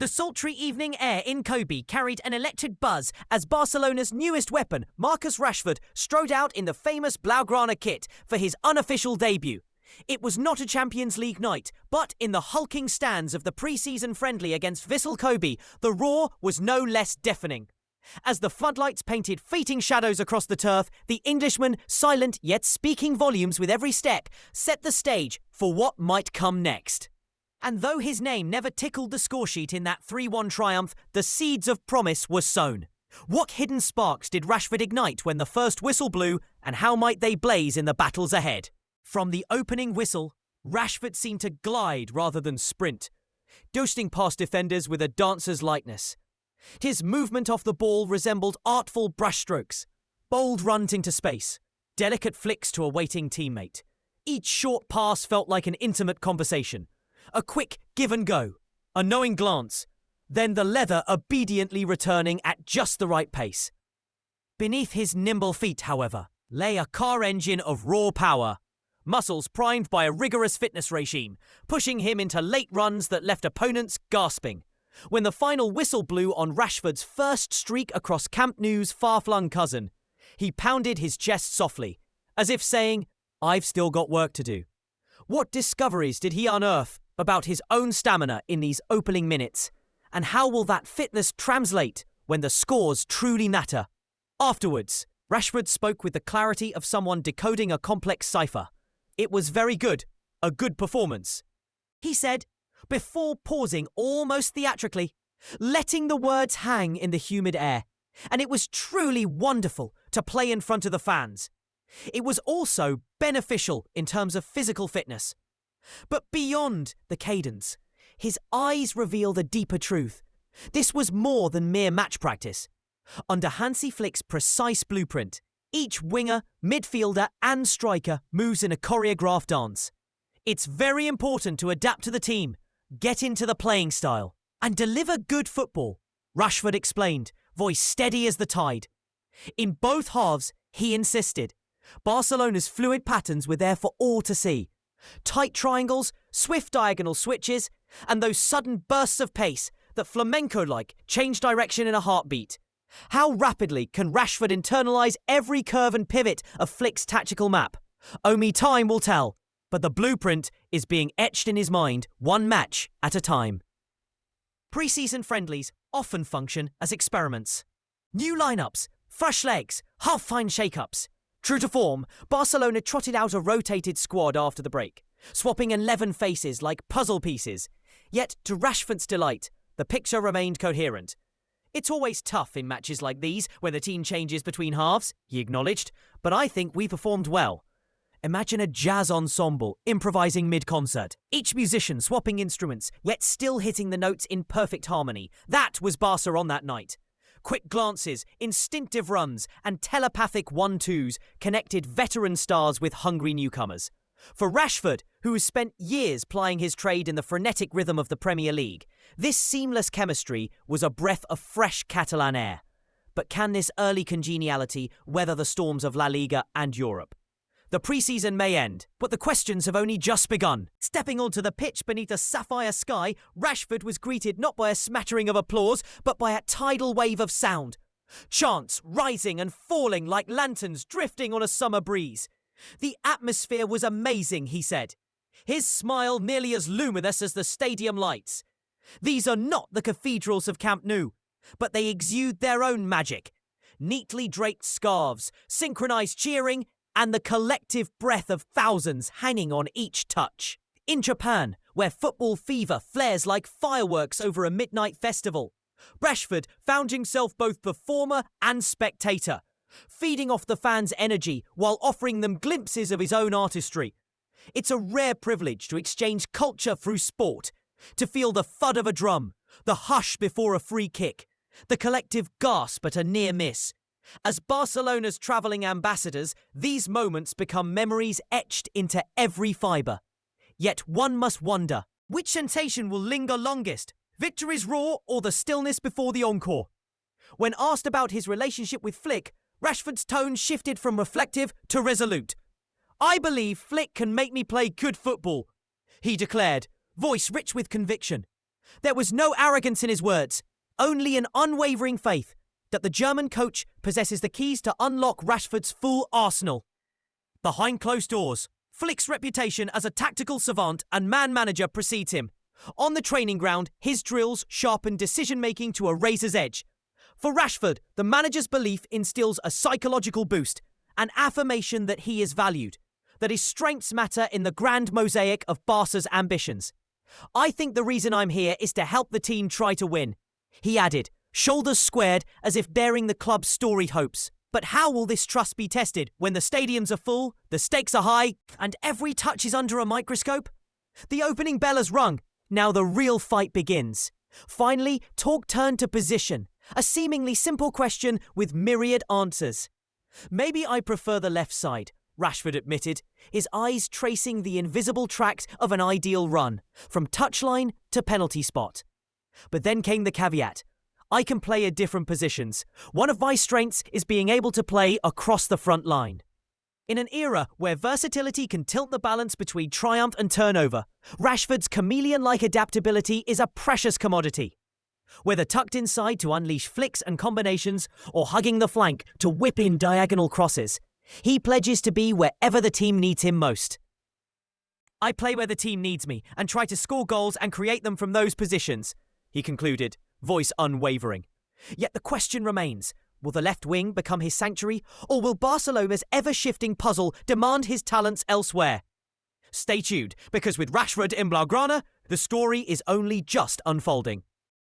The sultry evening air in Kobe carried an electric buzz as Barcelona's newest weapon, Marcus Rashford, strode out in the famous Blaugrana kit for his unofficial debut. It was not a Champions League night, but in the hulking stands of the pre-season friendly against Vissel Kobe, the roar was no less deafening. As the floodlights painted fleeting shadows across the turf, the Englishman, silent yet speaking volumes with every step, set the stage for what might come next. And though his name never tickled the scoresheet in that 3-1 triumph, the seeds of promise were sown. What hidden sparks did Rashford ignite when the first whistle blew, and how might they blaze in the battles ahead? From the opening whistle, Rashford seemed to glide rather than sprint, dousing past defenders with a dancer's lightness. His movement off the ball resembled artful brushstrokes, bold runs into space, delicate flicks to a waiting teammate. Each short pass felt like an intimate conversation. A quick give and go, a knowing glance, then the leather obediently returning at just the right pace. Beneath his nimble feet, however, lay a car engine of raw power, muscles primed by a rigorous fitness regime, pushing him into late runs that left opponents gasping. When the final whistle blew on Rashford's first streak across Camp Nou's far-flung cousin, he pounded his chest softly, as if saying, "I've still got work to do." What discoveries did he unearth about his own stamina in these opening minutes? And how will that fitness translate when the scores truly matter? Afterwards, Rashford spoke with the clarity of someone decoding a complex cipher. "It was very good, a good performance," he said, before pausing almost theatrically, letting the words hang in the humid air. And it was truly wonderful to play in front of the fans. It was also beneficial in terms of physical fitness. But beyond the cadence, his eyes revealed a deeper truth. This was more than mere match practice. Under Hansi Flick's precise blueprint, each winger, midfielder and striker moves in a choreographed dance. It's very important to adapt to the team, get into the playing style, and deliver good football, Rashford explained, voice steady as the tide. In both halves, he insisted, Barcelona's fluid patterns were there for all to see. Tight triangles, swift diagonal switches, and those sudden bursts of pace that flamenco-like change direction in a heartbeat. How rapidly can Rashford internalise every curve and pivot of Flick's tactical map? Only time will tell, but the blueprint is being etched in his mind one match at a time. Pre-season friendlies often function as experiments. New lineups, fresh legs, half-fine shake-ups. True to form, Barcelona trotted out a rotated squad after the break, swapping 11 faces like puzzle pieces. Yet, to Rashford's delight, the picture remained coherent. "It's always tough in matches like these when the team changes between halves," he acknowledged, "but I think we performed well." Imagine a jazz ensemble improvising mid-concert, each musician swapping instruments, yet still hitting the notes in perfect harmony. That was Barca on that night. Quick glances, instinctive runs, and telepathic 1-2s connected veteran stars with hungry newcomers. For Rashford, who has spent years plying his trade in the frenetic rhythm of the Premier League, this seamless chemistry was a breath of fresh Catalan air. But can this early congeniality weather the storms of La Liga and Europe? The pre-season may end, but the questions have only just begun. Stepping onto the pitch beneath a sapphire sky, Rashford was greeted not by a smattering of applause, but by a tidal wave of sound. Chants rising and falling like lanterns drifting on a summer breeze. The atmosphere was amazing, he said. His smile nearly as luminous as the stadium lights. These are not the cathedrals of Camp Nou, but they exude their own magic. Neatly draped scarves, synchronized cheering, and the collective breath of thousands hanging on each touch. In Japan, where football fever flares like fireworks over a midnight festival, Rashford found himself both performer and spectator, feeding off the fans' energy while offering them glimpses of his own artistry. It's a rare privilege to exchange culture through sport, to feel the thud of a drum, the hush before a free kick, the collective gasp at a near miss. As Barcelona's travelling ambassadors, these moments become memories etched into every fibre. Yet one must wonder, which sensation will linger longest, victory's roar or the stillness before the encore? When asked about his relationship with Flick, Rashford's tone shifted from reflective to resolute. "I believe Flick can make me play good football," he declared, voice rich with conviction. There was no arrogance in his words, only an unwavering faith that the German coach possesses the keys to unlock Rashford's full arsenal. Behind closed doors, Flick's reputation as a tactical savant and man manager precedes him. On the training ground, his drills sharpen decision-making to a razor's edge. For Rashford, the manager's belief instills a psychological boost, an affirmation that he is valued, that his strengths matter in the grand mosaic of Barca's ambitions. I think the reason I'm here is to help the team try to win, he added, shoulders squared as if bearing the club's storied hopes. But how will this trust be tested when the stadiums are full, the stakes are high, and every touch is under a microscope? The opening bell has rung. Now the real fight begins. Finally, talk turned to position, a seemingly simple question with myriad answers. Maybe I prefer the left side, Rashford admitted, his eyes tracing the invisible tracks of an ideal run, from touchline to penalty spot. But then came the caveat. I can play at different positions. One of my strengths is being able to play across the front line. In an era where versatility can tilt the balance between triumph and turnover, Rashford's chameleon-like adaptability is a precious commodity. Whether tucked inside to unleash flicks and combinations or hugging the flank to whip in diagonal crosses, he pledges to be wherever the team needs him most. I play where the team needs me and try to score goals and create them from those positions, he concluded, voice unwavering. Yet the question remains, will the left wing become his sanctuary, or will Barcelona's ever-shifting puzzle demand his talents elsewhere? Stay tuned, because with Rashford in Blaugrana, the story is only just unfolding.